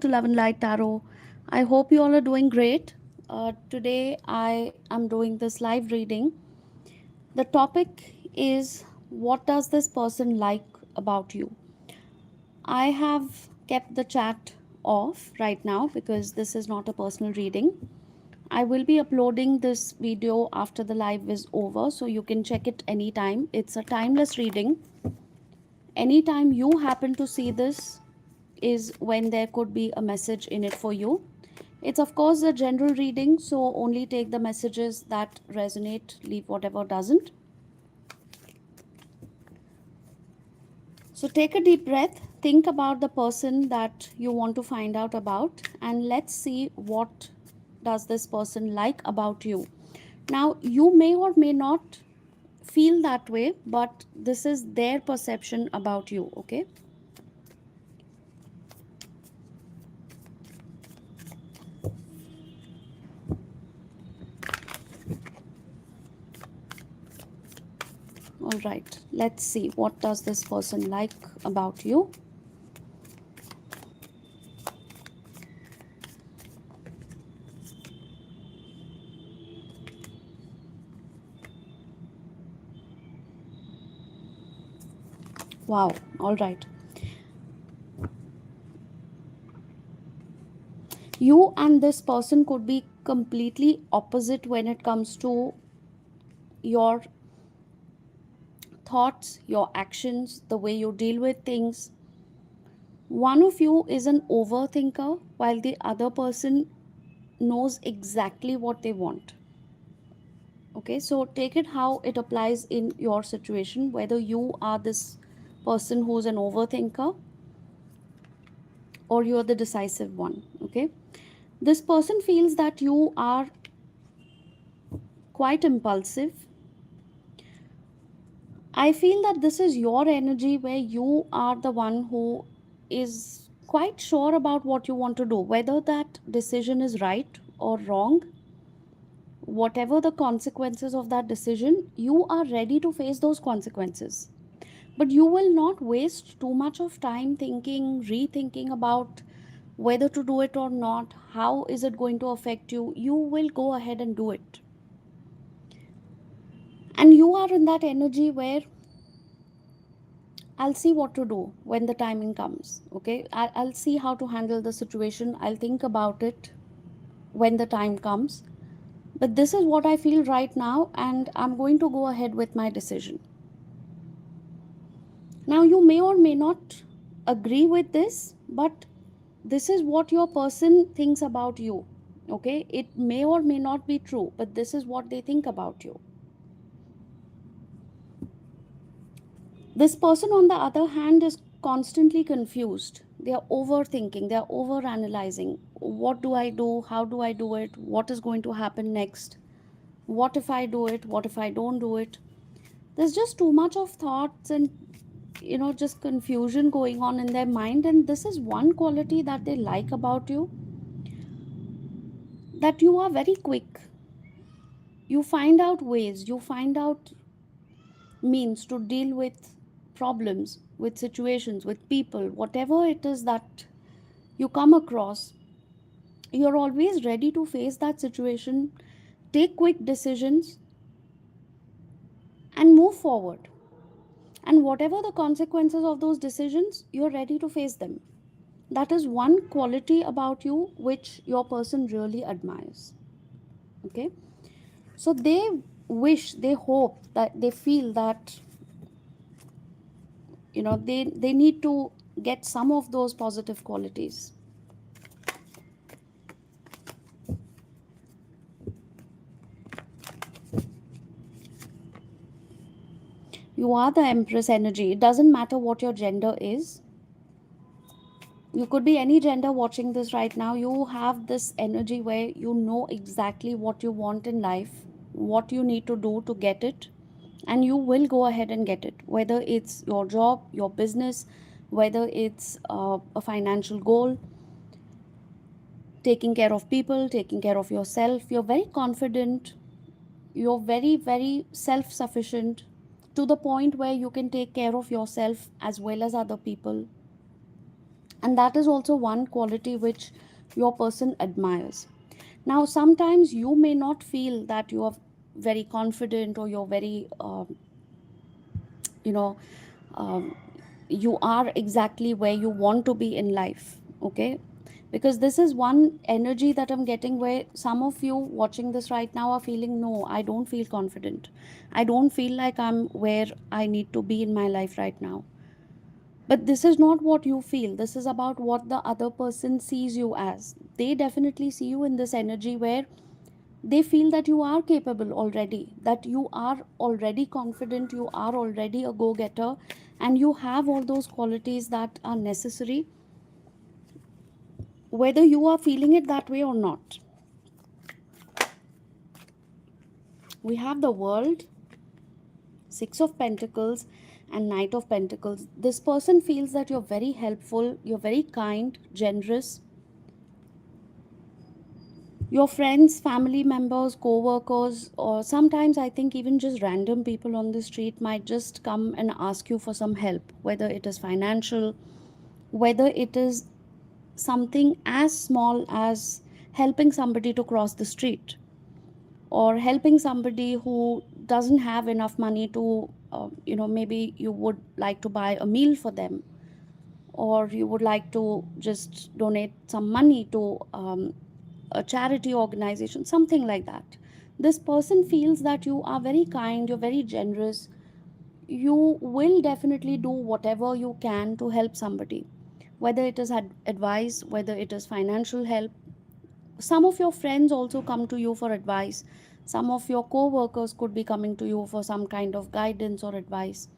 to Love and Light Tarot. I hope you all are doing great. Today I am doing this live reading. The topic is, what does this person like about you? I have kept the chat off right now because this is not a personal reading. I will be uploading this video after the live is over so you can check it anytime. It's a timeless reading. Anytime you happen to see this is when there could be a message in it for you. It's of course a general reading, so only take the messages that resonate, leave whatever doesn't. So take a deep breath, think about the person that you want to find out about, and let's see what does this person like about you. Now, you may or may not feel that way, but this is their perception about you, okay? All right, let's see what does this person like about you. Wow, all right. You and this person could be completely opposite when it comes to your thoughts, your actions, the way you deal with things. One of you is an overthinker while the other person knows exactly what they want. Okay, so take it how it applies in your situation, whether you are this person who's an overthinker or you're the decisive one. Okay, this person feels that you are quite impulsive. I feel that this is your energy where you are the one who is quite sure about what you want to do, whether that decision is right or wrong, whatever the consequences of that decision, you are ready to face those consequences. But you will not waste too much of time thinking, rethinking about whether to do it or not, how is it going to affect you. You will go ahead and do it. And you are in that energy where I'll see what to do when the timing comes. Okay, I'll see how to handle the situation. I'll think about it when the time comes. But this is what I feel right now, and I'm going to go ahead with my decision. Now, you may or may not agree with this, but this is what your person thinks about you. Okay, it may or may not be true, but this is what they think about you. This person, on the other hand, is constantly confused. They are overthinking, they are over analyzing. What do I do? How do I do it? What is going to happen next? What if I do it? What if I don't do it? There's just too much of thoughts and just confusion going on in their mind. And this is one quality that they like about you, that you are very quick. You find out ways, you find out means to deal with problems, with situations, with people, whatever it is that you come across. You're always ready to face that situation, take quick decisions, and move forward. And whatever the consequences of those decisions, you're ready to face them. That is one quality about you which your person really admires. Okay, so they wish, they hope, that they feel that they need to get some of those positive qualities. You are the Empress energy. It doesn't matter what your gender is. You could be any gender watching this right now. You have this energy where you know exactly what you want in life, what you need to do to get it, and you will go ahead and get it. Whether it's your job, your business, whether it's a financial goal, taking care of people, taking care of yourself. You're very confident. You're very, very self sufficient to the point where you can take care of yourself as well as other people. And that is also one quality which your person admires. Now sometimes you may not feel that you are very confident, or you're very you know um, you are exactly where you want to be in life. Okay, because this is one energy that I'm getting, where some of you watching this right now are feeling, no, I don't feel confident, I don't feel like I'm where I need to be in my life right now. But this is not what you feel. This is about what the other person sees you as. They definitely see you in this energy where they feel that you are capable already, that you are already confident, you are already a go getter, and you have all those qualities that are necessary, whether you are feeling it that way or not. We have the World, Six of Pentacles, and Knight of Pentacles. This person feels that you're very helpful, you're very kind, generous. Your friends, family members, co-workers, or sometimes I think even just random people on the street might just come and ask you for some help, whether it is financial, whether it is something as small as helping somebody to cross the street, or helping somebody who doesn't have enough money to maybe you would like to buy a meal for them, or you would like to just donate some money to a charity organization, something like that. This person feels that you are very kind, you're very generous, you will definitely do whatever you can to help somebody, whether it is advice, whether it is financial help. Some of your friends also come to you for advice, some of your co-workers could be coming to you for some kind of guidance or advice.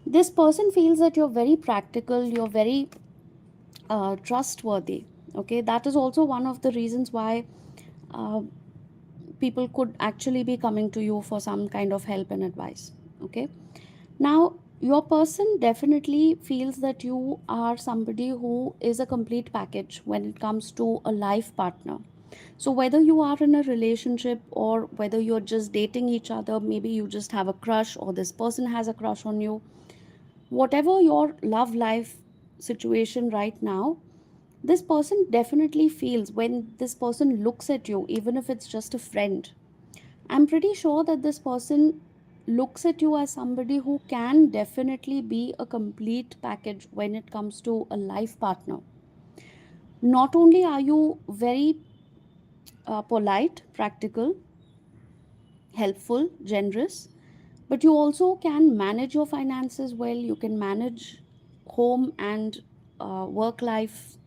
This person feels that you're very practical, you're very trustworthy. Okay, that is also one of the reasons why uh, people could actually be coming to you for some kind of help and advice. Okay, now your person definitely feels that you are somebody who is a complete package when it comes to a life partner. So whether you are in a relationship, or whether you're just dating each other, maybe you just have a crush, or this person has a crush on you, whatever your love life situation right now, this person definitely feels, when this person looks at you, even if it's just a friend, I'm pretty sure that this person looks at you as somebody who can definitely be a complete package when it comes to a life partner. Not only are you very polite, practical, helpful, generous, but you also can manage your finances well, you can manage home and work life.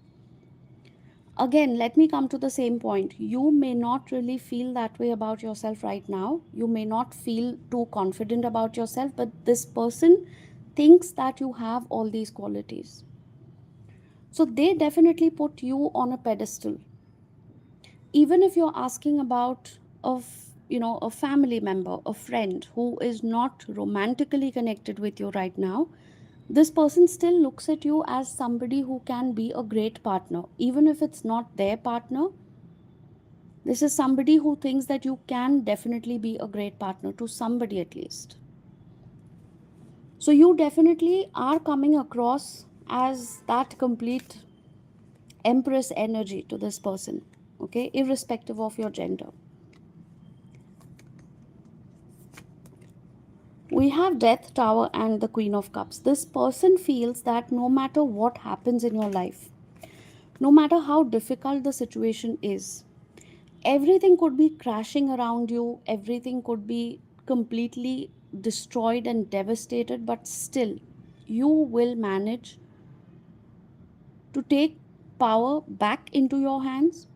Again, let me come to the same point. You may not really feel that way about yourself right now. You may not feel too confident about yourself, but this person thinks that you have all these qualities. So they definitely put you on a pedestal. Even if you're asking about a family member, a friend who is not romantically connected with you right now, this person still looks at you as somebody who can be a great partner. Even if it's not their partner, this is somebody who thinks that you can definitely be a great partner to somebody at least. So you definitely are coming across as that complete empress energy to this person, okay, irrespective of your gender. We have Death, Tower, and the Queen of Cups. This person feels that no matter what happens in your life, no matter how difficult the situation is, everything could be crashing around you, everything could be completely destroyed and devastated, but still you will manage to take power back into your hands,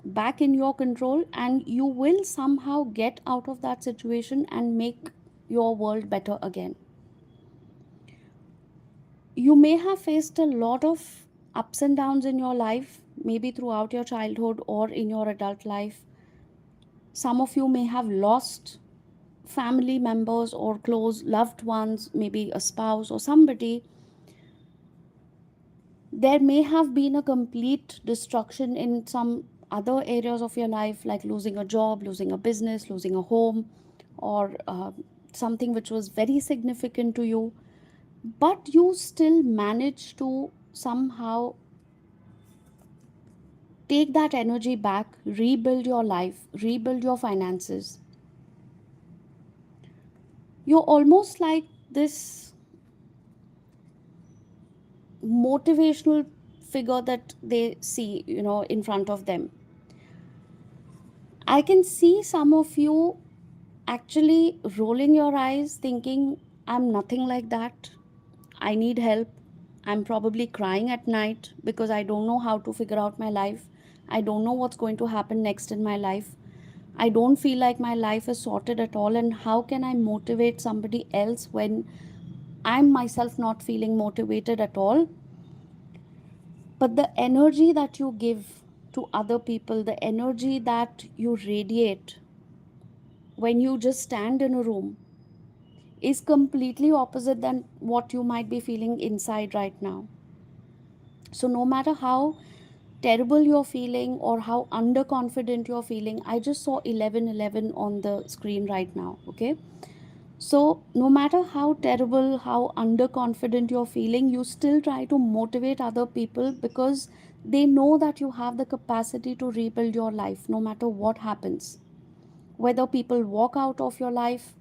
back in your control, and you will somehow get out of that situation and make your world better again. You may have faced a lot of ups and downs in your life, maybe throughout your childhood or in your adult life. Some of you may have lost family members or close loved ones, maybe a spouse or somebody. There may have been a complete destruction in some other areas of your life, like losing a job, losing a business, losing a home, or something which was very significant to you. but you still manage to somehow take that energy back, rebuild your life, rebuild your finances. You're almost like this motivational figure that they see, in front of them. I can see some of you actually rolling your eyes, thinking, I'm nothing like that. I need help. I'm probably crying at night because I don't know how to figure out my life. I don't know what's going to happen next in my life. I don't feel like my life is sorted at all. And how can I motivate somebody else when I'm myself not feeling motivated at all? But the energy that you give to other people, the energy that you radiate when you just stand in a room, is completely opposite than what you might be feeling inside right now. So, no matter how terrible you're feeling or how underconfident you're feeling, I just saw 1111 on the screen right now. Okay. So, no matter how terrible, how underconfident you're feeling, you still try to motivate other people because they know that you have the capacity to rebuild your life no matter what happens. Whether people walk out of your life,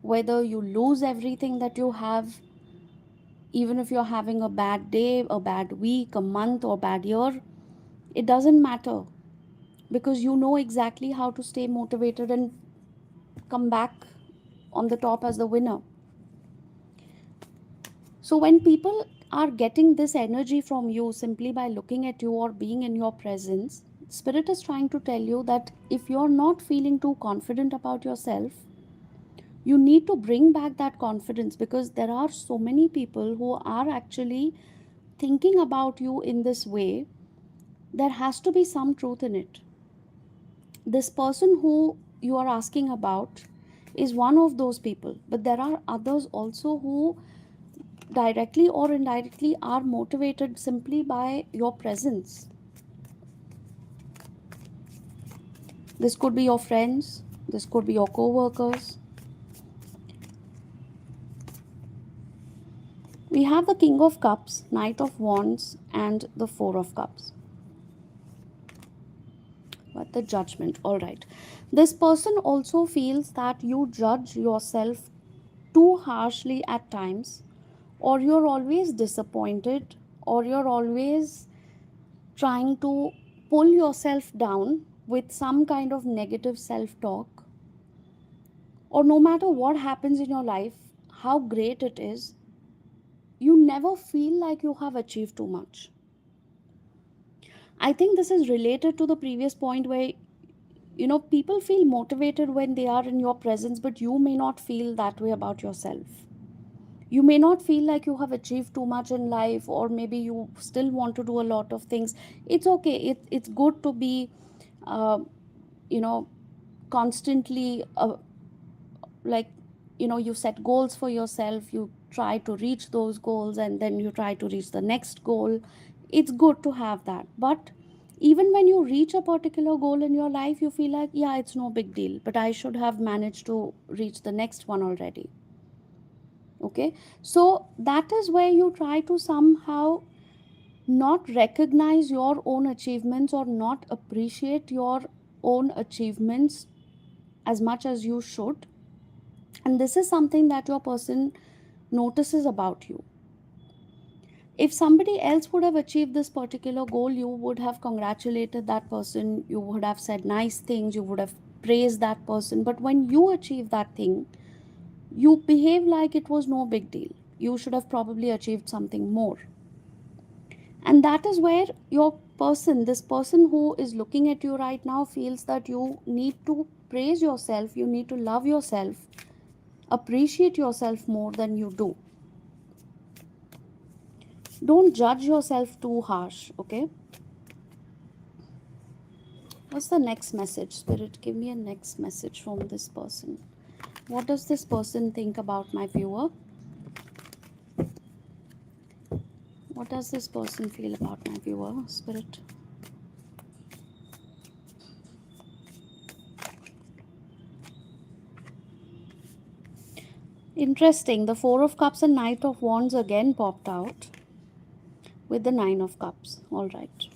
whether you lose everything that you have, even if you're having a bad day, a bad week, a month, or bad year, it doesn't matter because you know exactly how to stay motivated and come back on the top as the winner. So, when people are getting this energy from you simply by looking at you or being in your presence, Spirit is trying to tell you that if you're not feeling too confident about yourself, you need to bring back that confidence because there are so many people who are actually thinking about you in this way. There has to be some truth in it. This person who you are asking about is one of those people, but there are others also who directly or indirectly are motivated simply by your presence. This could be your friends, this could be your co-workers. We have the King of Cups, Knight of Wands, and the Four of Cups. But the Judgment, all right. This person also feels that you judge yourself too harshly at times, or you're always disappointed, or you're always trying to pull yourself down with some kind of negative self talk, or no matter what happens in your life, how great it is, you never feel like you have achieved too much. I think this is related to the previous point where people feel motivated when they are in your presence, but you may not feel that way about yourself. You may not feel like you have achieved too much in life, or maybe you still want to do a lot of things. It's okay. It's good to be uh, you know constantly like you set goals for yourself, you try to reach those goals, and then you try to reach the next goal. It's good to have that, but even when you reach a particular goal in your life, you feel like, yeah, it's no big deal, but I should have managed to reach the next one already. Okay, so that is where you try to somehow not recognize your own achievements or not appreciate your own achievements as much as you should. And this is something that your person notices about you. If somebody else would have achieved this particular goal, you would have congratulated that person, you would have said nice things, you would have praised that person. But when you achieve that thing, you behave like it was no big deal. You should have probably achieved something more. And that is where this person who is looking at you right now, feels that you need to praise yourself, you need to love yourself, appreciate yourself more than you do. Don't judge yourself too harsh, okay? What's the next message? Spirit, give me a next message from this person. What does this person think about my viewer? What does this person feel about my viewer? Spirit. Interesting. The Four of Cups and Knight of Wands again popped out with the Nine of Cups. All right.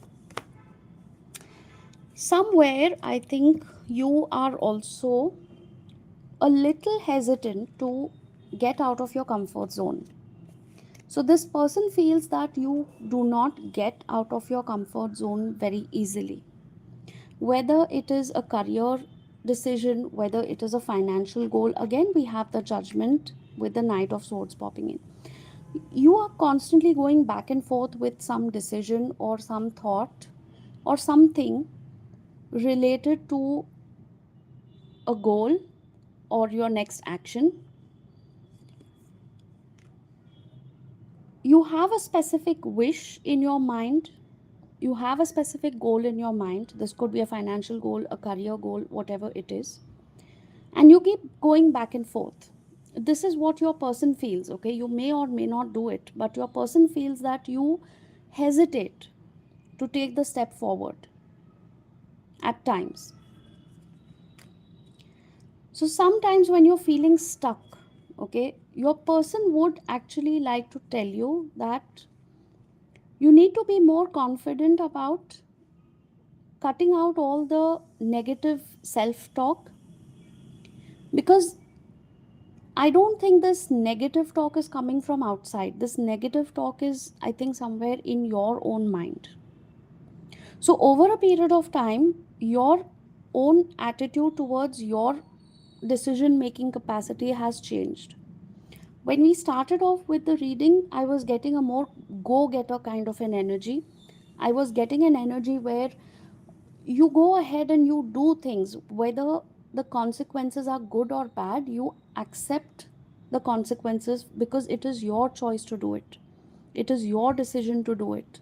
Somewhere, I think you are also a little hesitant to get out of your comfort zone. So, this person feels that you do not get out of your comfort zone very easily. Whether it is a career decision, whether it is a financial goal, again, we have the Judgment with the Knight of Swords popping in. You are constantly going back and forth with some decision or some thought or something related to a goal or your next action. You have a specific wish in your mind, you have a specific goal in your mind. This could be a financial goal, a career goal, whatever it is, and you keep going back and forth. This is what your person feels. Okay, you may or may not do it, but your person feels that you hesitate to take the step forward at times. So sometimes when you're feeling stuck, okay, your person would actually like to tell you that you need to be more confident about cutting out all the negative self talk, because I don't think this negative talk is coming from outside. This negative talk is, I think, somewhere in your own mind. So, over a period of time, your own attitude towards your decision making capacity has changed. When we started off with the reading, I was getting a more go getter kind of an energy. I was getting an energy where you go ahead and you do things, whether the consequences are good or bad, you accept the consequences because it is your choice to do it. It is your decision to do it.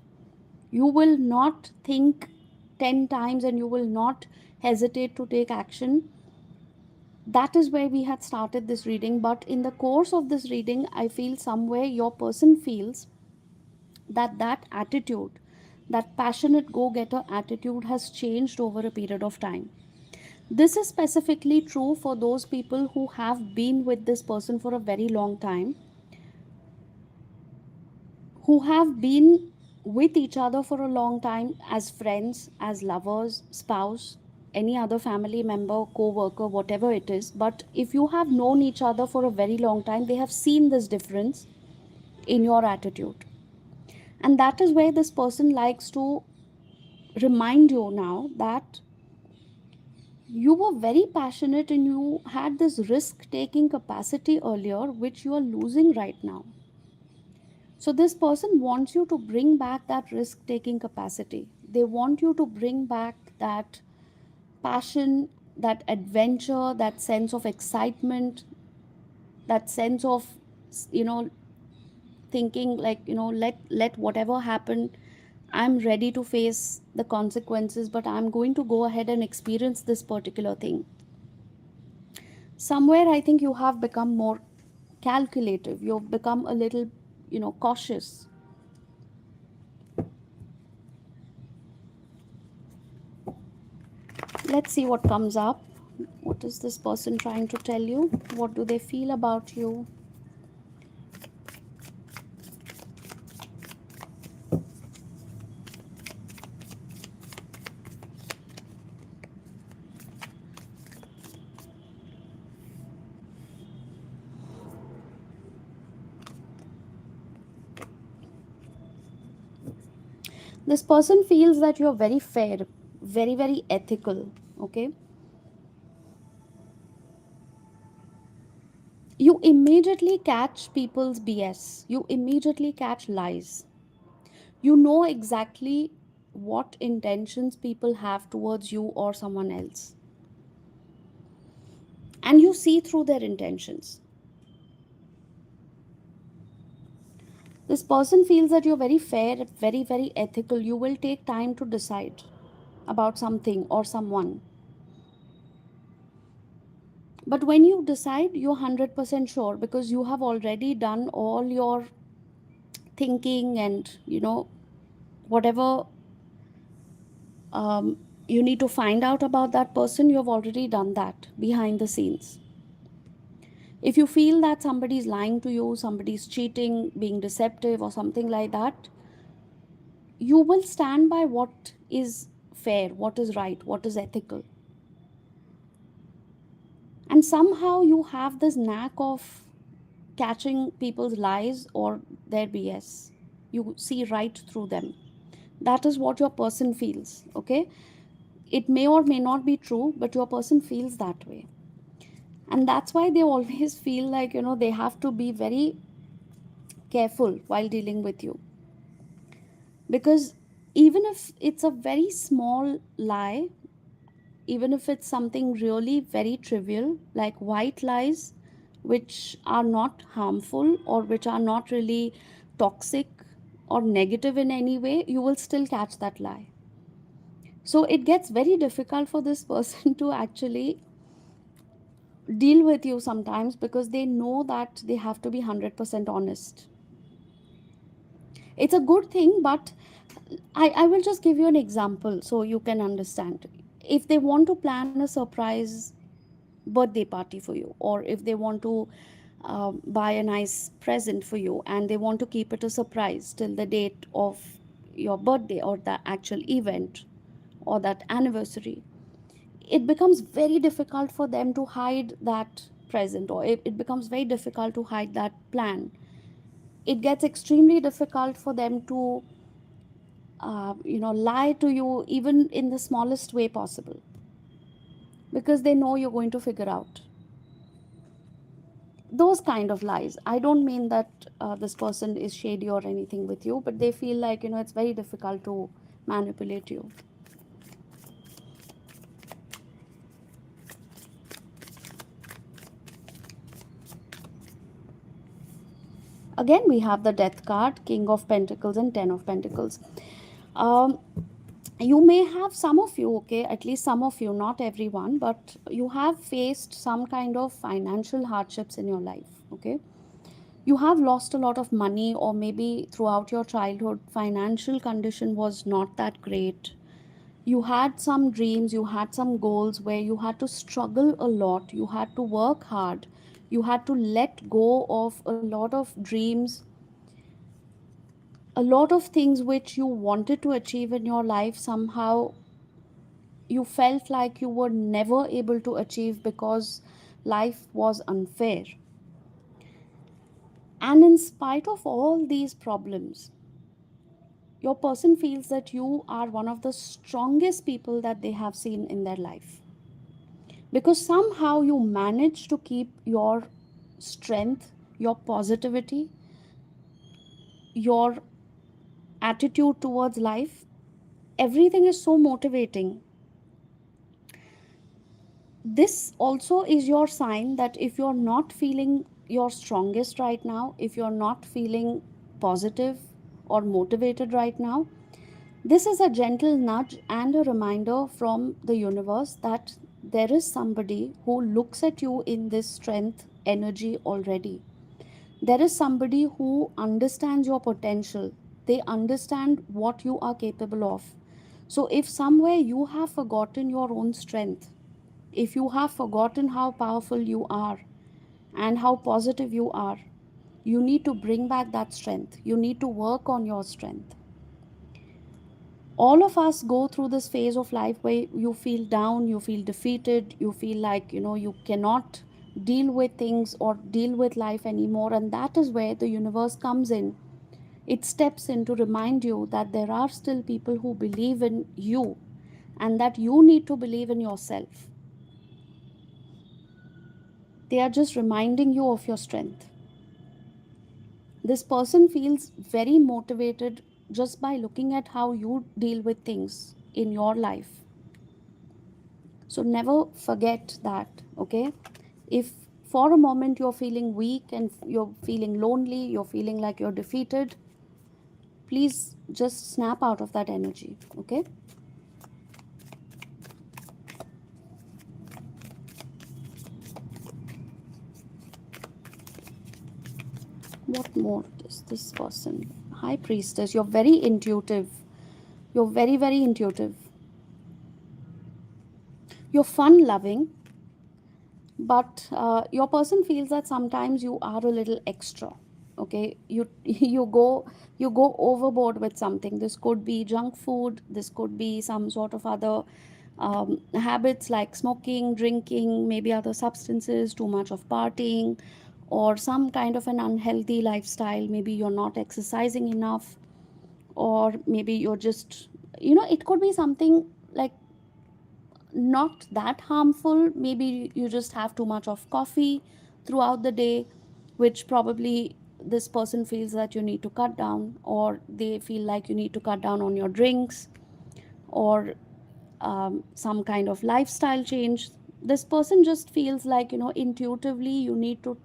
You will not think 10 times and you will not hesitate to take action. That is where we had started this reading. But in the course of this reading, I feel somewhere your person feels that attitude, that passionate go getter attitude, has changed over a period of time. This is specifically true for those people who have been with this person for a very long time, who have been with each other for a long time as friends, as lovers, spouse, any other family member, co worker, whatever it is. But if you have known each other for a very long time, they have seen this difference in your attitude. And that is where this person likes to remind you now that you were very passionate and you had this risk taking capacity earlier, which you are losing right now. So, this person wants you to bring back that risk taking capacity. They want you to bring back that passion, that adventure, that sense of excitement, that sense of, you know, thinking like, let whatever happen, I'm ready to face the consequences, but I'm going to go ahead and experience this particular thing. Somewhere I think you have become more calculative, you've become a little, cautious. Let's see what comes up. What is this person trying to tell you? What do they feel about you? This person feels that you're very fair, very, very ethical. Okay, you immediately catch people's BS, you immediately catch lies. You know exactly what intentions people have towards you or someone else, and you see through their intentions. This person feels that you're very fair, very, very ethical. You will take time to decide about something or someone. But when you decide, you're 100% sure because you have already done all your thinking and, whatever you need to find out about that person, you have already done that behind the scenes. If you feel that somebody's lying to you, somebody's cheating, being deceptive, or something like that, you will stand by what is fair, what is right, what is ethical. And somehow you have this knack of catching people's lies or their BS. You see right through them. That is what your person feels, okay? It may or may not be true, but your person feels that way. And that's why they always feel like, they have to be very careful while dealing with you. Because even if it's a very small lie, even if it's something really very trivial, like white lies, which are not harmful or which are not really toxic or negative in any way, you will still catch that lie. So it gets very difficult for this person to actually deal with you sometimes, because they know that they have to be 100% honest. It's a good thing, but I will just give you an example so you can understand. If they want to plan a surprise birthday party for you, or if they want to buy a nice present for you and they want to keep it a surprise till the date of your birthday or the actual event or that anniversary, it becomes very difficult for them to hide that present, or it becomes very difficult to hide that plan. It gets extremely difficult for them to lie to you even in the smallest way possible, because they know you're going to figure out those kind of lies. I don't mean that this person is shady or anything with you, but they feel like it's very difficult to manipulate you. Again, we have the death card, king of pentacles and 10 of pentacles. um, you may have, some of you, okay, at least some of you, not everyone, but you have faced some kind of financial hardships in your life, okay? You have lost a lot of money, or maybe throughout your childhood financial condition was not that great. You had some dreams, you had some goals where you had to struggle a lot, you had to work hard, you had to let go of a lot of dreams, a lot of things which you wanted to achieve in your life. Somehow you felt like you were never able to achieve because life was unfair. And in spite of all these problems, your person feels that you are one of the strongest people that they have seen in their life, because somehow you manage to keep your strength, your positivity, your attitude towards life. Everything is so motivating. This also is your sign that if you're not feeling your strongest right now, if you're not feeling positive or motivated right now, this is a gentle nudge and a reminder from the universe that there is somebody who looks at you in this strength energy already. There is somebody who understands your potential. They understand what you are capable of. So, if somewhere you have forgotten your own strength, if you have forgotten how powerful you are and how positive you are, you need to bring back that strength. You need to work on your strength. All of us go through this phase of life where you feel down, you feel defeated, you feel like you cannot deal with things or deal with life anymore, and that is where the universe comes in. It steps in to remind you that there are still people who believe in you, and that you need to believe in yourself. They are just reminding you of your strength. This person feels very motivated just by looking at how you deal with things in your life. So never forget that, okay? If for a moment you're feeling weak and you're feeling lonely, you're feeling like you're defeated, please just snap out of that energy, okay? What more is this person? High Priestess, you're very intuitive. You're very, very intuitive. You're fun loving. but your person feels that sometimes you are a little extra. Okay, you you go overboard with something. This could be junk food, this could be some sort of other habits like smoking, drinking, maybe other substances, too much of partying, or some kind of an unhealthy lifestyle. Maybe you're not exercising enough, or maybe you're just, it could be something like not that harmful. Maybe you just have too much of coffee throughout the day, which probably this person feels that you need to cut down, or they feel like you need to cut down on your drinks, or some kind of lifestyle change. This person just feels like, intuitively you need to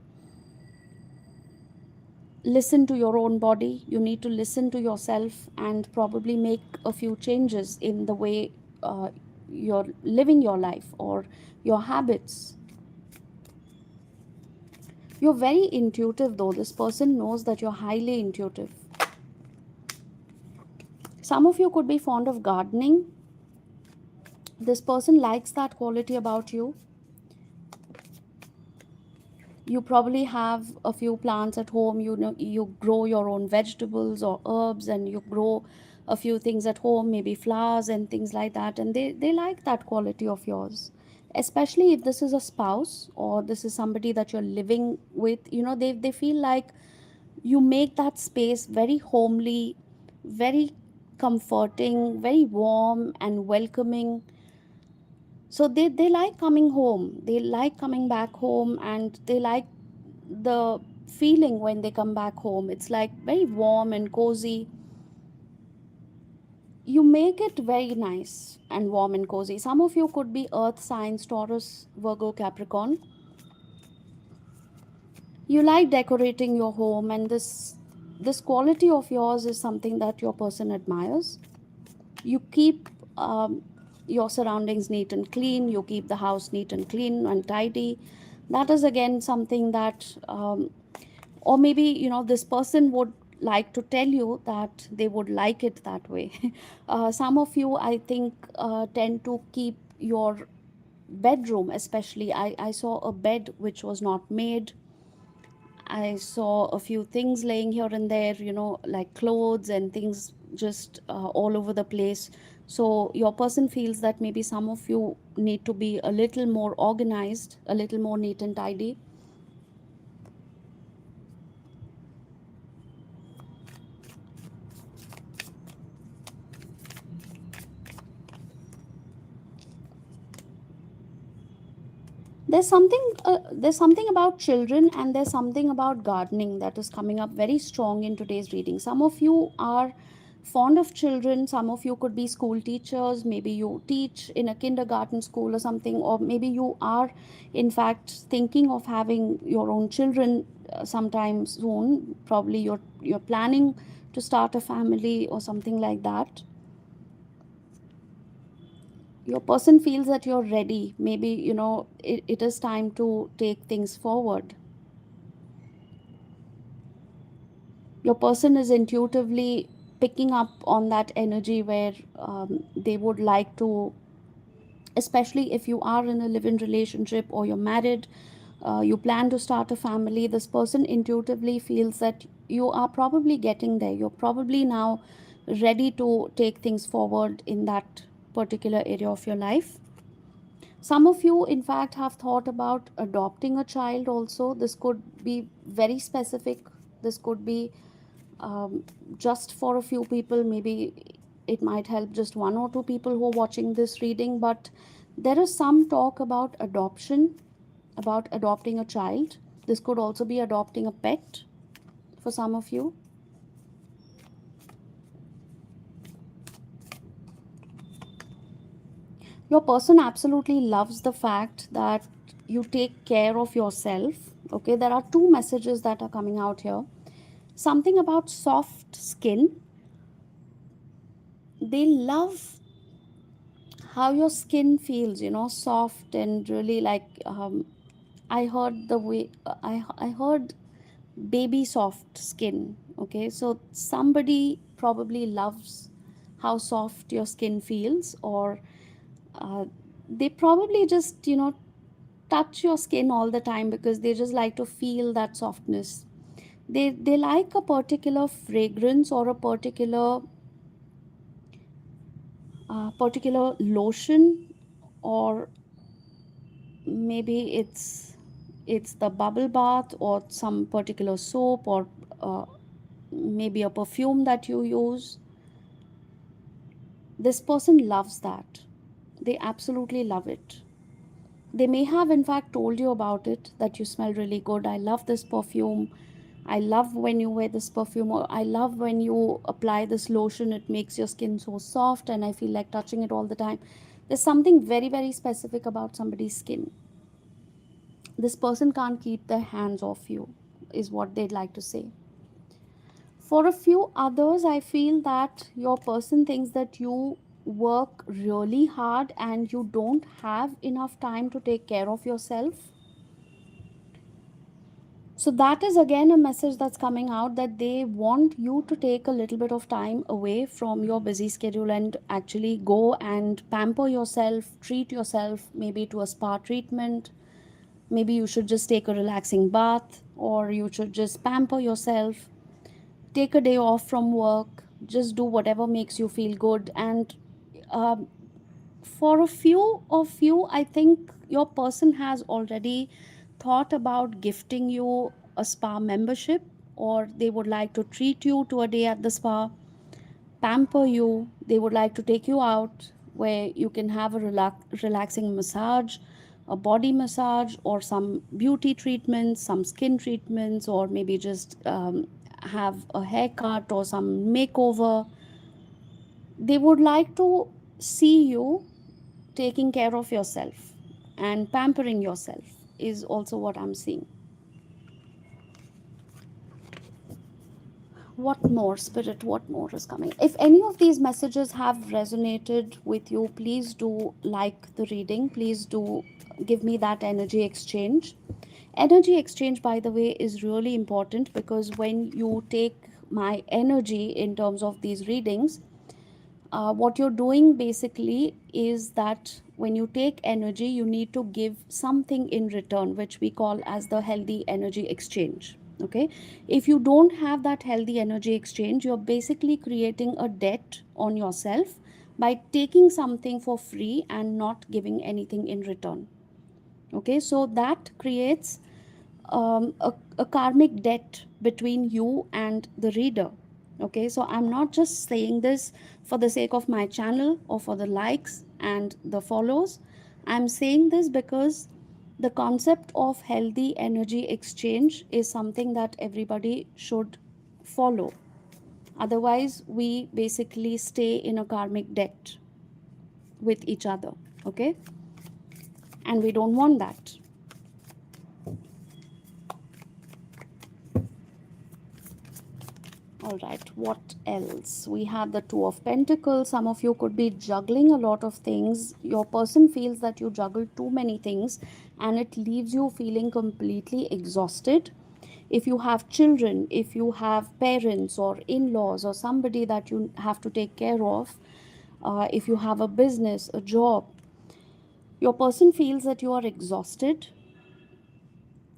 listen to your own body, you need to listen to yourself, and probably make a few changes in the way uh, you're living your life or your habits. You're very intuitive, though. This person knows that you're highly intuitive. Some of you could be fond of gardening. This person likes that quality about you. You probably have a few plants at home. You grow your own vegetables or herbs, and you grow a few things at home, maybe flowers and things like that, and they like that quality of yours. Especially if this is a spouse, or this is somebody that you're living with, they feel like you make that space very homely, very comforting, very warm and welcoming. So they like coming home, they like coming back home, and they like the feeling when they come back home. It's like very warm and cozy. You make it very nice and warm and cozy. Some of you could be earth signs: Taurus, Virgo, Capricorn. You like decorating your home, and this quality of yours is something that your person admires. You keep your surroundings neat and clean, you keep the house neat and clean and tidy. That is again something that or maybe, this person would like to tell you that they would like it that way. Some of you, I think, tend to keep your bedroom, especially, I saw a bed which was not made. I saw a few things laying here and there, like clothes and things just all over the place. So your person feels that maybe some of you need to be a little more organized, a little more neat and tidy. There's something about children, and there's something about gardening that is coming up very strong in today's reading. Some of you are fond of children, some of you could be school teachers, maybe you teach in a kindergarten school or something, or maybe you are in fact thinking of having your own children sometime soon. Probably you're planning to start a family or something like that. Your person feels that you're ready. Maybe, it is time to take things forward. Your person is intuitively picking up on that energy where they would like to, especially if you are in a live-in relationship or you're married, you plan to start a family. This person intuitively feels that you are probably getting there. You're probably now ready to take things forward in that particular area of your life. Some of you, in fact, have thought about adopting a child also. This could be very specific. This could be um, just for a few people. Maybe it might help just one or two people who are watching this reading. But there is some talk about adoption, about adopting a child. This could also be adopting a pet for some of you. Your person absolutely loves the fact that you take care of yourself. Okay, there are two messages that are coming out here. Something about soft skin. They love how your skin feels, soft and really like, I heard the way, I heard baby soft skin. Okay, so somebody probably loves how soft your skin feels, or they probably just, touch your skin all the time because they just like to feel that softness. They like a particular fragrance or a particular lotion, or maybe it's the bubble bath or some particular soap, or uh, maybe a perfume that you use. This person loves that. They absolutely love it. They may have, in fact, told you about it, that you smell really good. I love this perfume. I love when you wear this perfume, or I love when you apply this lotion. It makes your skin so soft, and I feel like touching it all the time. There's something very, very specific about somebody's skin. This person can't keep their hands off you, is what they'd like to say. For a few others, I feel that your person thinks that you work really hard and you don't have enough time to take care of yourself. So, that is again a message that's coming out, that they want you to take a little bit of time away from your busy schedule and actually go and pamper yourself, treat yourself, maybe to a spa treatment. Maybe you should just take a relaxing bath, or you should just pamper yourself, take a day off from work, just do whatever makes you feel good. And um, for a few of you, I think your person has already thought about gifting you a spa membership, or they would like to treat you to a day at the spa, pamper you. They would like to take you out where you can have a relaxing massage, a body massage, or some beauty treatments, some skin treatments, or maybe just have a haircut or some makeover. They would like to see you taking care of yourself and pampering yourself, is also what I'm seeing. What more, Spirit? What more is coming? If any of these messages have resonated with you, please do like the reading. Please do give me that energy exchange. Energy exchange, by the way, is really important, because when you take my energy in terms of these readings, what you're doing basically is that when you take energy, you need to give something in return, which we call as the healthy energy exchange. Okay, if you don't have that healthy energy exchange, you're basically creating a debt on yourself by taking something for free and not giving anything in return. Okay, so that creates a karmic debt between you and the reader. Okay, so I'm not just saying this for the sake of my channel or for the likes and the follows. I'm saying this because the concept of healthy energy exchange is something that everybody should follow. Otherwise, we basically stay in a karmic debt with each other. Okay, and we don't want that. All right, what else? We have the Two of Pentacles. Some of you could be juggling a lot of things. Your person feels that you juggle too many things and it leaves you feeling completely exhausted. If you have children, if you have parents or in laws or somebody that you have to take care of, if you have a business, a job, your person feels that you are exhausted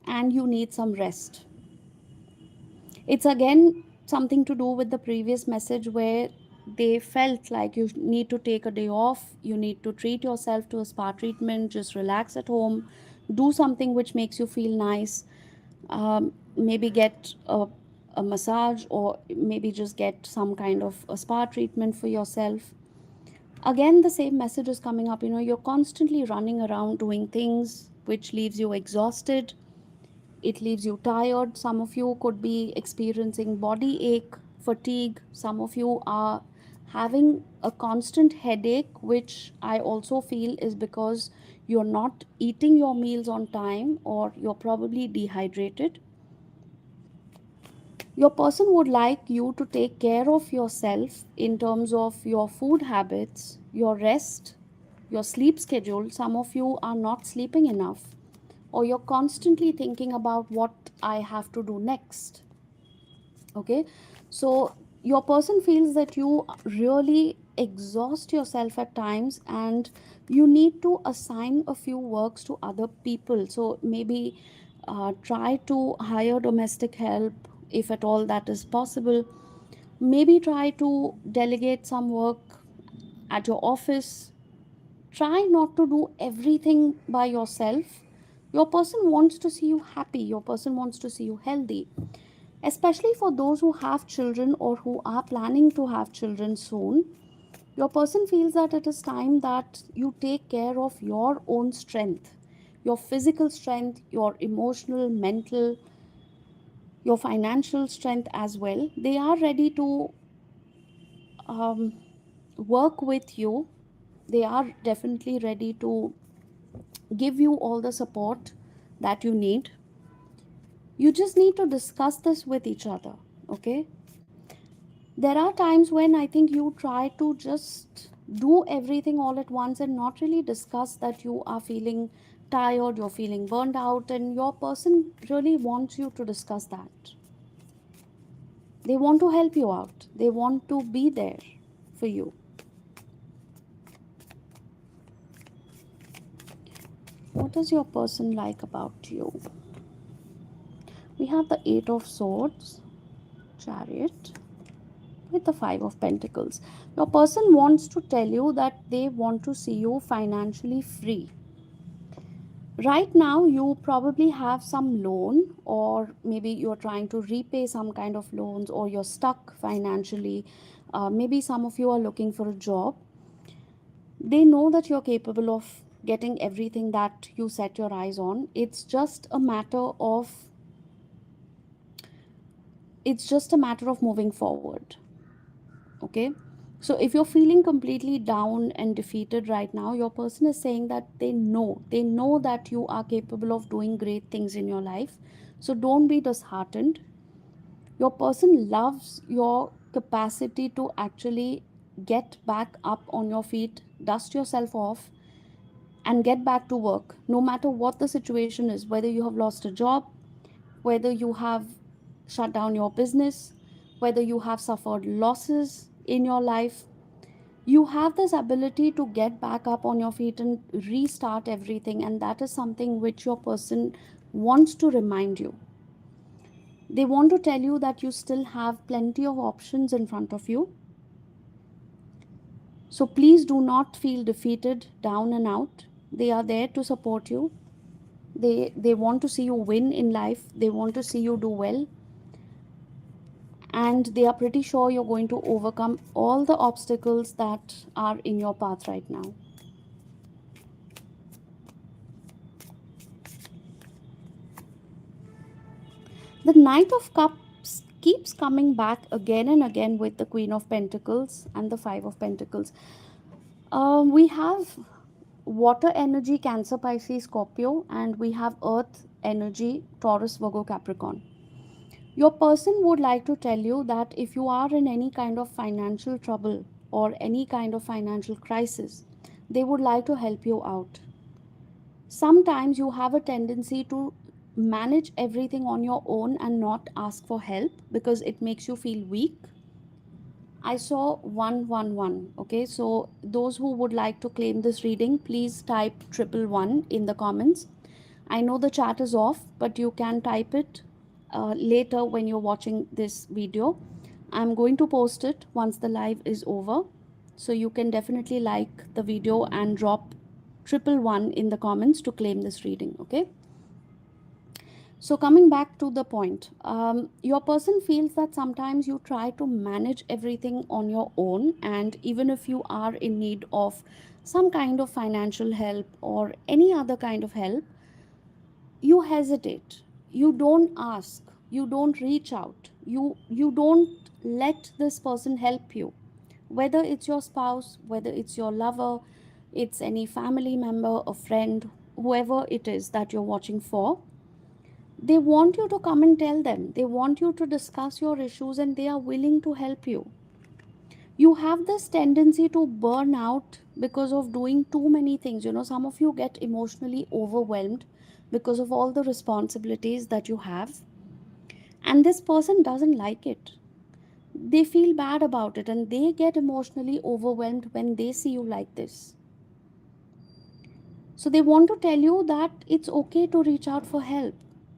and you need some rest. It's again something to do with the previous message, where they felt like you need to take a day off, you need to treat yourself to a spa treatment, just relax at home, do something which makes you feel nice. Maybe get a massage, or maybe just get some kind of a spa treatment for yourself. Again, the same message is coming up. You're constantly running around doing things which leaves you exhausted, it leaves you tired. Some of you could be experiencing body ache, fatigue. Some of you are having a constant headache, which I also feel is because you're not eating your meals on time, or you're probably dehydrated. Your person would like you to take care of yourself in terms of your food habits, your rest, your sleep schedule. Some of you are not sleeping enough, or you're constantly thinking about what I have to do next. Okay, so your person feels that you really exhaust yourself at times, and you need to assign a few works to other people. So maybe try to hire domestic help if at all that is possible. Maybe try to delegate some work at your office. Try not to do everything by yourself. Your person wants to see you happy, your person wants to see you healthy, especially for those who have children or who are planning to have children soon. Your person feels that it is time that you take care of your own strength, your physical strength, your emotional, mental, your financial strength as well. They are ready to um, work with you. They are definitely ready to give you all the support that you need. You just need to discuss this with each other, okay? There are times when I think you try to just do everything all at once and not really discuss that you are feeling tired, you're feeling burned out, and your person really wants you to discuss that. They want to help you out, they want to be there for you. What does your person like about you? We have the Eight of Swords, Chariot, with the Five of Pentacles. Your person wants to tell you that they want to see you financially free. Right now you probably have some loan, or maybe you're trying to repay some kind of loans, or you're stuck financially. Maybe some of you are looking for a job. They know that you're capable of getting everything that you set your eyes on. It's just a matter of moving forward. Okay, so if you're feeling completely down and defeated right now, your person is saying that they know that you are capable of doing great things in your life. So don't be disheartened. Your person loves your capacity to actually get back up on your feet, dust yourself off, and get back to work, no matter what the situation is, whether you have lost a job, whether you have shut down your business, whether you have suffered losses in your life. You have this ability to get back up on your feet and restart everything, and that is something which your person wants to remind you. They want to tell you that you still have plenty of options in front of you. So please do not feel defeated, down and out. They are there to support you. They want to see you win in life. They want to see you do well, and they are pretty sure you're going to overcome all the obstacles that are in your path right now. The Knight of Cups keeps coming back again and again with the Queen of Pentacles and the Five of Pentacles. We have water energy, Cancer, Pisces, Scorpio, and we have earth energy, Taurus, Virgo, Capricorn. Your person would like to tell you that if you are in any kind of financial trouble or any kind of financial crisis, they would like to help you out. Sometimes you have a tendency to manage everything on your own and not ask for help because it makes you feel weak. I saw 111. Okay, so those who would like to claim this reading, please type 111 in the comments. I know the chat is off, but you can type it later when you're watching this video. I'm going to post it once the live is over. So you can definitely like the video and drop 111 in the comments to claim this reading. Okay. So, coming back to the point, your person feels that sometimes you try to manage everything on your own, and even if you are in need of some kind of financial help or any other kind of help, you hesitate. You don't ask. You don't reach out. You don't let this person help you. Whether it's your spouse, whether it's your lover, it's any family member, a friend, whoever it is that you're watching for, they want you to come and tell them. They want you to discuss your issues and they are willing to help you. You have this tendency to burn out because of doing too many things. You know, some of you get emotionally overwhelmed because of all the responsibilities that you have, and this person doesn't like it. they feel bad about it and they get emotionally overwhelmed when they see you like this. So they want to tell you that it's okay to reach out for help.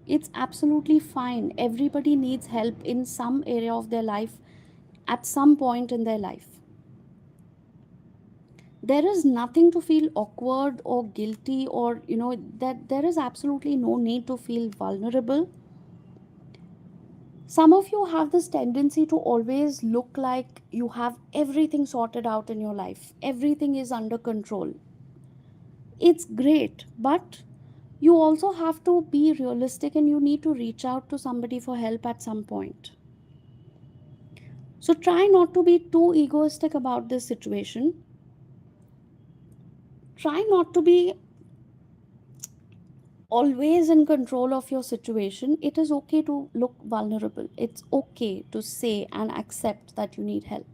It's absolutely fine. Everybody needs help in some area of their life at some point in their life. There is nothing to feel awkward or guilty, or that there is absolutely no need to feel vulnerable. Some of you have this tendency to always look like you have everything sorted out in your life, everything is under control. It's great, but you also have to be realistic and you need to reach out to somebody for help at some point. So try not to be too egoistic about this situation. Try not to be always in control of your situation. It is okay to look vulnerable. It's okay to say and accept that you need help.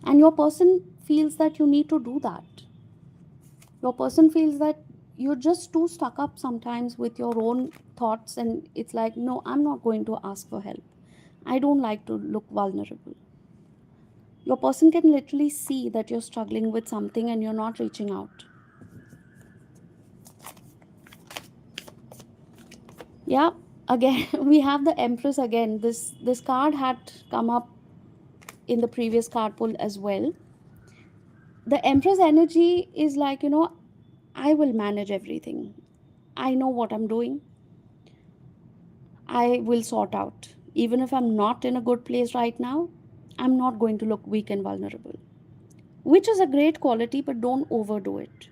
And your person feels that you need to do that. Your person feels that you're just too stuck up sometimes with your own thoughts, and it's like, no, I'm not going to ask for help. I don't like to look vulnerable. Your person can literally see that you're struggling with something and you're not reaching out. Yeah, again, we have the Empress again. This card had come up in the previous card pull as well. The Empress energy is like, I will manage everything. I know what I'm doing. I will sort out. Even if I'm not in a good place right now, I'm not going to look weak and vulnerable. Which is a great quality, but don't overdo it.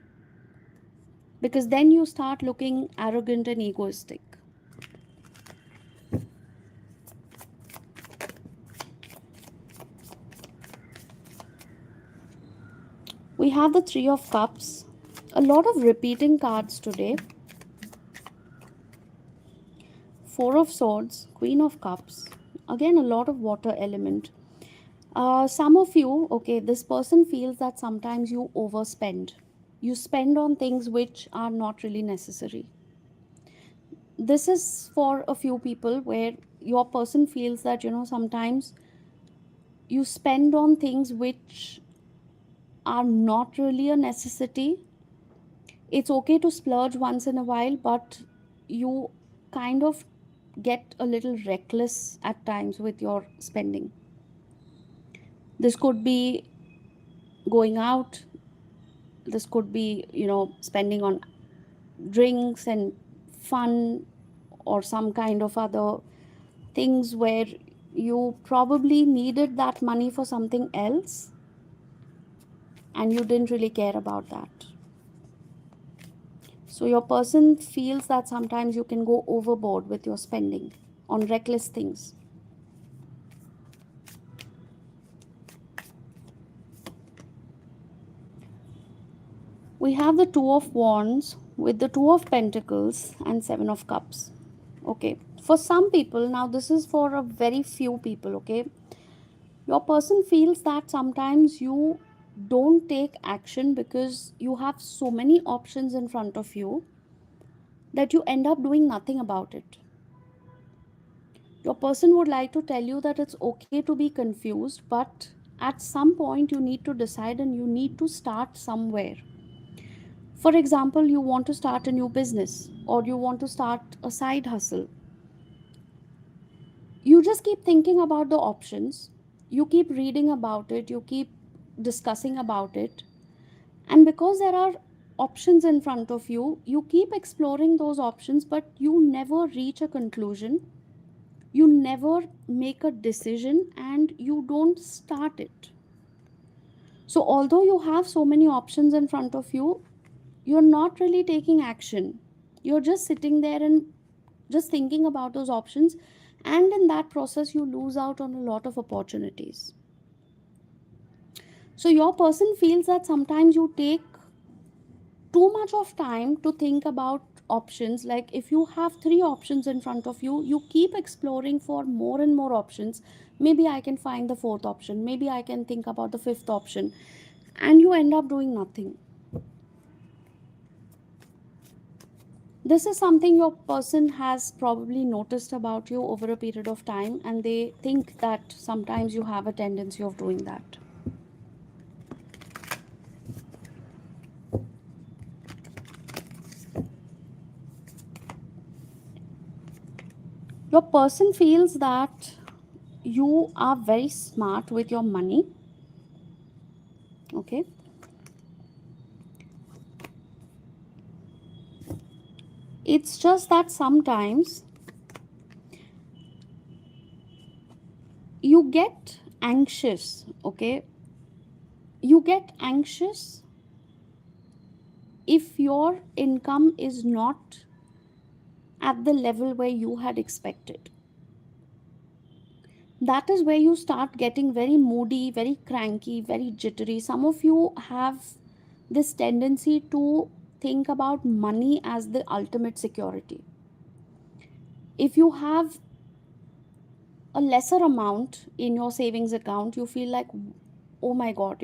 Because then you start looking arrogant and egoistic. We have the Three of Cups. A lot of repeating cards today. Four of Swords, Queen of Cups. Again, a lot of water element. Some of you, okay, this person feels that sometimes you overspend. You spend on things which are not really necessary. This is for a few people where your person feels that, sometimes you spend on things which are not really a necessity. It's okay to splurge once in a while, but you kind of get a little reckless at times with your spending. This could be going out, this could be, spending on drinks and fun, or some kind of other things where you probably needed that money for something else and you didn't really care about that. So your person feels that sometimes you can go overboard with your spending on reckless things. We have the Two of Wands with the Two of Pentacles and Seven of Cups. Okay, for some people, now this is for a very few people, okay, your person feels that sometimes you don't take action because you have so many options in front of you that you end up doing nothing about it. Your person would like to tell you that it's okay to be confused, but at some point you need to decide and you need to start somewhere. For example, you want to start a new business or you want to start a side hustle. You just keep thinking about the options, you keep reading about it, you keep discussing about it, and because there are options in front of you, you keep exploring those options, but you never reach a conclusion, you never make a decision, and you don't start it. So although you have so many options in front of you, you're not really taking action. You're just sitting there and just thinking about those options, and in that process you lose out on a lot of opportunities. So your person feels that sometimes you take too much of time to think about options. Like if you have three options in front of you, you keep exploring for more and more options. Maybe I can find the fourth option, maybe I can think about the fifth option, and you end up doing nothing. This is something your person has probably noticed about you over a period of time, and they think that sometimes you have a tendency of doing that. Your person feels that you are very smart with your money. Okay. It's just that sometimes you get anxious. Okay. You get anxious if your income is not at the level where you had expected. That is where you start getting very moody, very cranky, very jittery. Some of you have this tendency to think about money as the ultimate security. If you have a lesser amount in your savings account, you feel like, oh my god,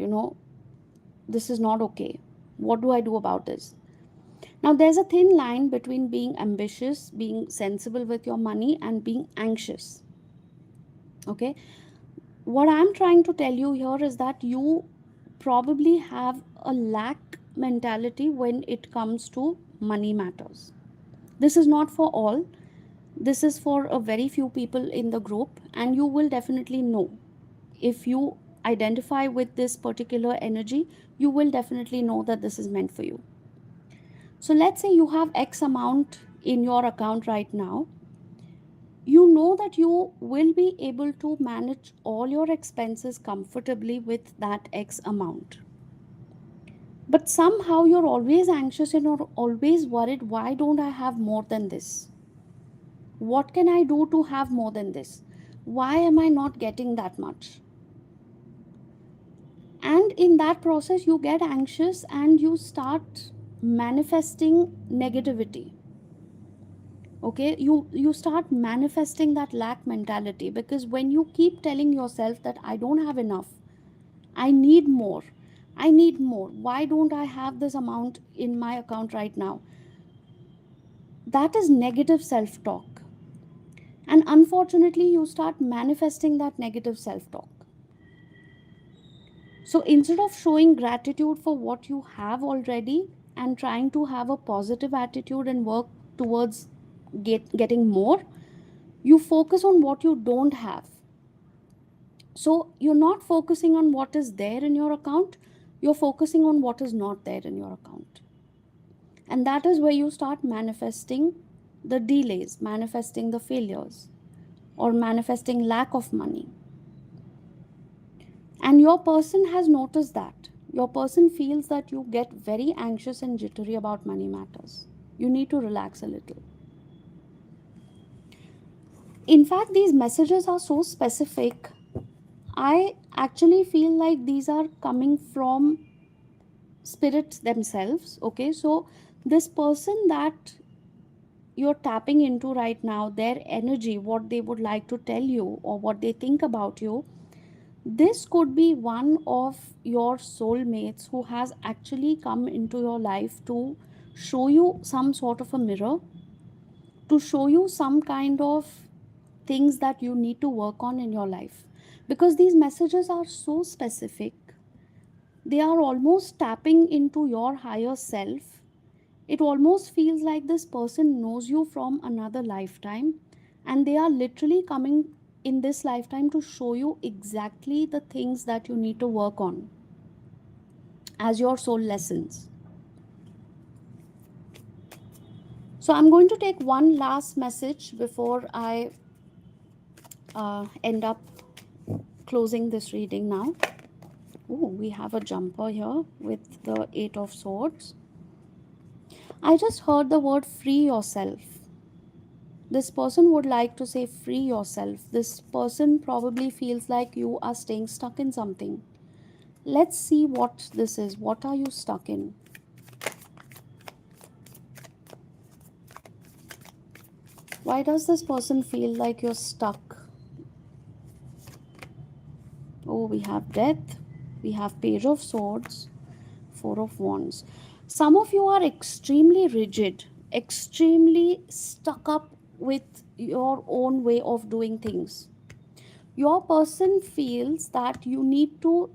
this is not okay. What do I do about this? Now, there's a thin line between being ambitious, being sensible with your money, and being anxious. Okay. What I'm trying to tell you here is that you probably have a lack mentality when it comes to money matters. This is not for all, this is for a very few people in the group, and you will definitely know. If you identify with this particular energy, you will definitely know that this is meant for you. So, let's say you have X amount in your account right now. You know that you will be able to manage all your expenses comfortably with that X amount. But somehow you're always anxious and you're always worried, why don't I have more than this? What can I do to have more than this? Why am I not getting that much? And in that process, you get anxious and you start manifesting negativity. Okay, you start manifesting that lack mentality, because when you keep telling yourself that I don't have enough, I need more, I need more, why don't I have this amount in my account right now? That is negative self talk. And unfortunately, you start manifesting that negative self talk. So instead of showing gratitude for what you have already and trying to have a positive attitude and work towards getting more, you focus on what you don't have. So you're not focusing on what is there in your account, you're focusing on what is not there in your account. And that is where you start manifesting the delays, manifesting the failures, or manifesting lack of money. And your person has noticed that. Your person feels that you get very anxious and jittery about money matters. You need to relax a little. In fact, these messages are so specific. I actually feel like these are coming from spirits themselves. Okay, so this person that you're tapping into right now, their energy, what they would like to tell you or what they think about you, this could be one of your soulmates who has actually come into your life to show you some sort of a mirror, to show you some kind of things that you need to work on in your life. Because these messages are so specific, they are almost tapping into your higher self. It almost feels like this person knows you from another lifetime, and they are literally coming in this lifetime to show you exactly the things that you need to work on as your soul lessons. So, I'm going to take one last message before I end up closing this reading now. Oh, we have a jumper here with the Eight of Swords. I just heard the word free yourself. This person would like to say free yourself. This person probably feels like you are staying stuck in something. Let's see what this is. What are you stuck in? Why does this person feel like you're stuck? Oh, we have death. We have Page of Swords. Four of Wands. Some of you are extremely rigid. extremely stuck up with your own way of doing things. Your person feels that you need to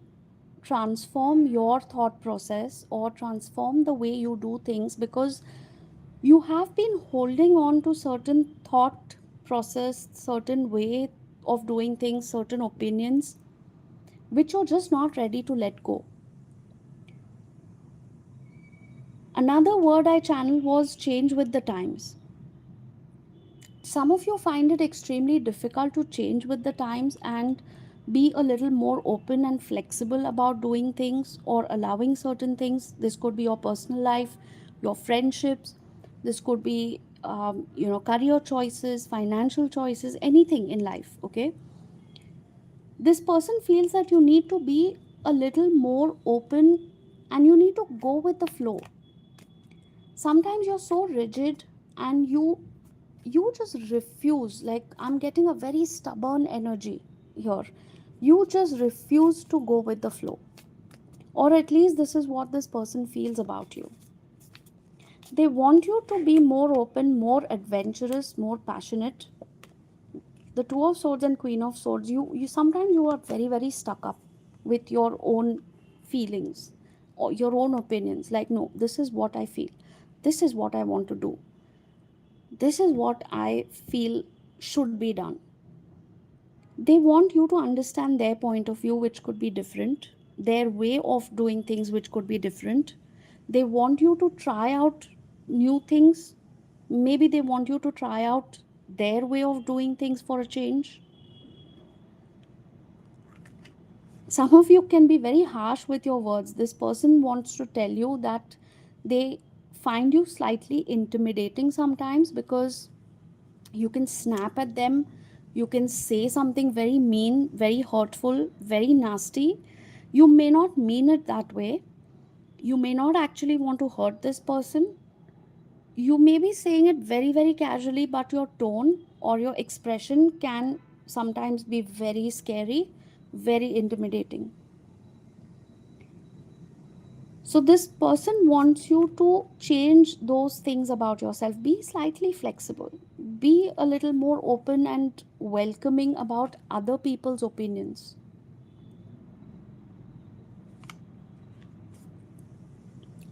transform your thought process or transform the way you do things, because you have been holding on to certain thought process, certain way of doing things, certain opinions which you're just not ready to let go. Another word I channeled was change with the times. Some of you find it extremely difficult to change with the times and be a little more open and flexible about doing things or allowing certain things. This could be your personal life, your friendships, this could be career choices, financial choices, anything in life. Okay, this person feels that you need to be a little more open and you need to go with the flow. Sometimes you're so rigid and you just refuse. Like, I'm getting a very stubborn energy here. You just refuse to go with the flow, or at least this is what this person feels about you. They want you to be more open, more adventurous, more passionate. The two of swords and queen of swords, you sometimes you are very very stuck up with your own feelings or your own opinions. Like, no, this is what I feel, this is what I want to do, this is what I feel should be done. They want you to understand their point of view, which could be different, their way of doing things, which could be different. They want you to try out new things. Maybe they want you to try out their way of doing things for a change. Some of you can be very harsh with your words. This person wants to tell you that they find you slightly intimidating sometimes, because you can snap at them, you can say something very mean, very hurtful, very nasty. You may not mean it that way, you may not actually want to hurt this person, you may be saying it very very casually, but your tone or your expression can sometimes be very scary, very intimidating. So this person wants you to change those things about yourself. Be slightly flexible, be a little more open and welcoming about other people's opinions.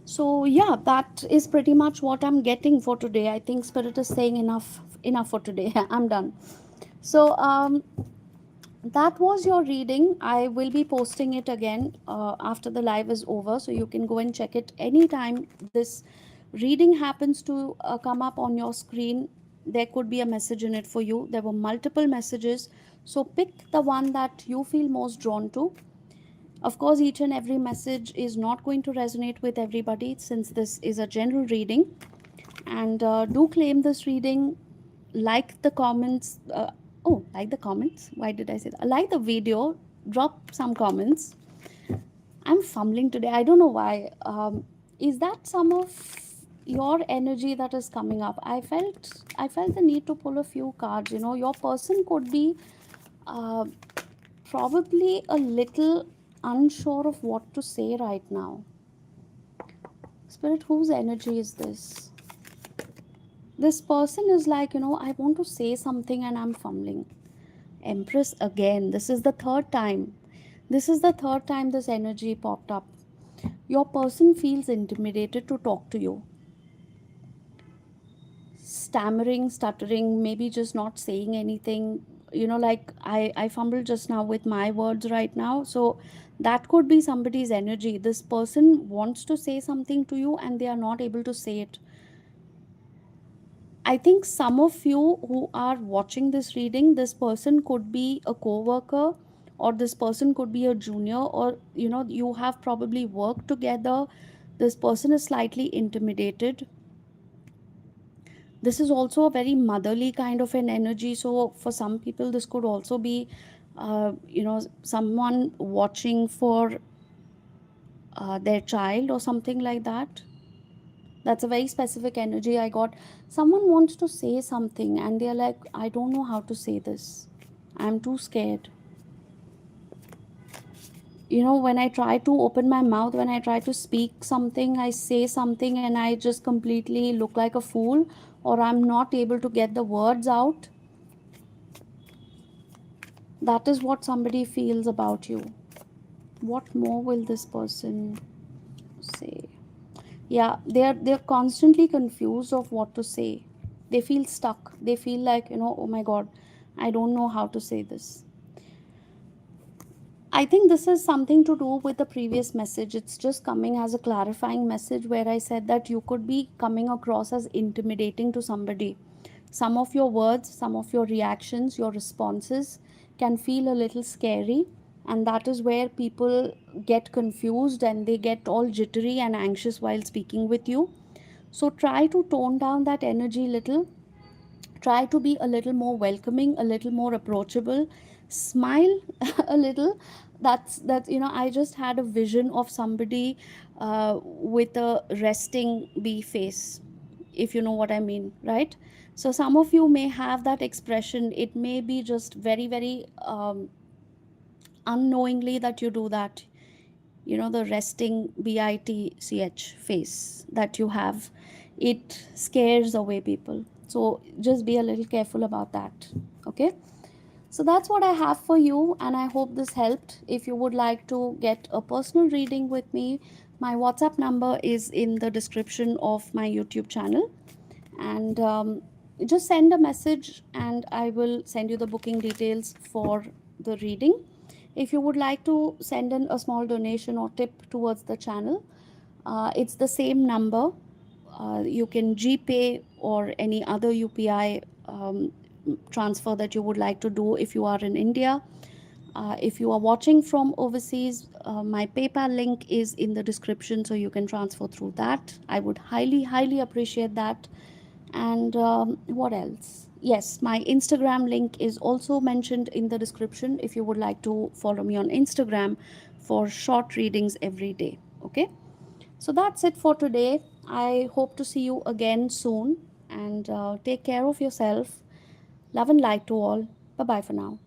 So yeah, that is pretty much what I'm getting for today. I think spirit is saying enough for today. I'm done. So that was your reading. I will be posting it again after the live is over, so you can go and check it anytime this reading happens to come up on your screen. There could be a message in it for you. There were multiple messages, so pick the one that you feel most drawn to. Of course, each and every message is not going to resonate with everybody, since this is a general reading. And do claim this reading. Like the comments. Oh, like the comments, why did I say that? Like the video, drop some comments. I'm fumbling today, I don't know why. Is that some of your energy that is coming up? I felt the need to pull a few cards. Your person could be uh, probably a little unsure of what to say right now. Spirit, whose energy is this? This person is like, I want to say something and I'm fumbling. Empress again. This is the third time. This is the third time this energy popped up. Your person feels intimidated to talk to you. Stammering, stuttering, maybe just not saying anything. Like I fumbled just now with my words right now. So that could be somebody's energy. This person wants to say something to you and they are not able to say it. I think some of you who are watching this reading, this person could be a co-worker, or this person could be a junior, or you have probably worked together. This person is slightly intimidated. This is also a very motherly kind of an energy. So for some people, this could also be, someone watching for their child or something like that. That's a very specific energy I got. Someone wants to say something and they're like, I don't know how to say this, I'm too scared. when I try to open my mouth, when I try to speak something, I say something and I just completely look like a fool, or I'm not able to get the words out. That is what somebody feels about you. What more will this person say? Yeah, they're constantly confused of what to say. They feel stuck. They feel like, oh my god, I don't know how to say this. I think this is something to do with the previous message. It's just coming as a clarifying message where I said that you could be coming across as intimidating to somebody. Some of your words, some of your reactions, your responses can feel a little scary, and that is where people get confused and they get all jittery and anxious while speaking with you. So try to tone down that energy little. Try to be a little more welcoming, a little more approachable. Smile a little. That's I just had a vision of somebody with a resting bee face, if you know what I mean, right? So some of you may have that expression. It may be just very, very unknowingly that you do that. The resting bitch face that you have, it scares away people. So just be a little careful about that. Okay, so that's what I have for you, and I hope this helped. If you would like to get a personal reading with me, my WhatsApp number is in the description of my YouTube channel, and just send a message and I will send you the booking details for the reading. If you would like to send in a small donation or tip towards the channel, it's the same number. You can GPay or any other UPI transfer that you would like to do if you are in India. If you are watching from overseas, my PayPal link is in the description, so you can transfer through that. I would highly, highly appreciate that. And what else? Yes, my Instagram link is also mentioned in the description if you would like to follow me on Instagram for short readings every day. Okay, so that's it for today. I hope to see you again soon, and take care of yourself. Love and light to all. Bye bye for now.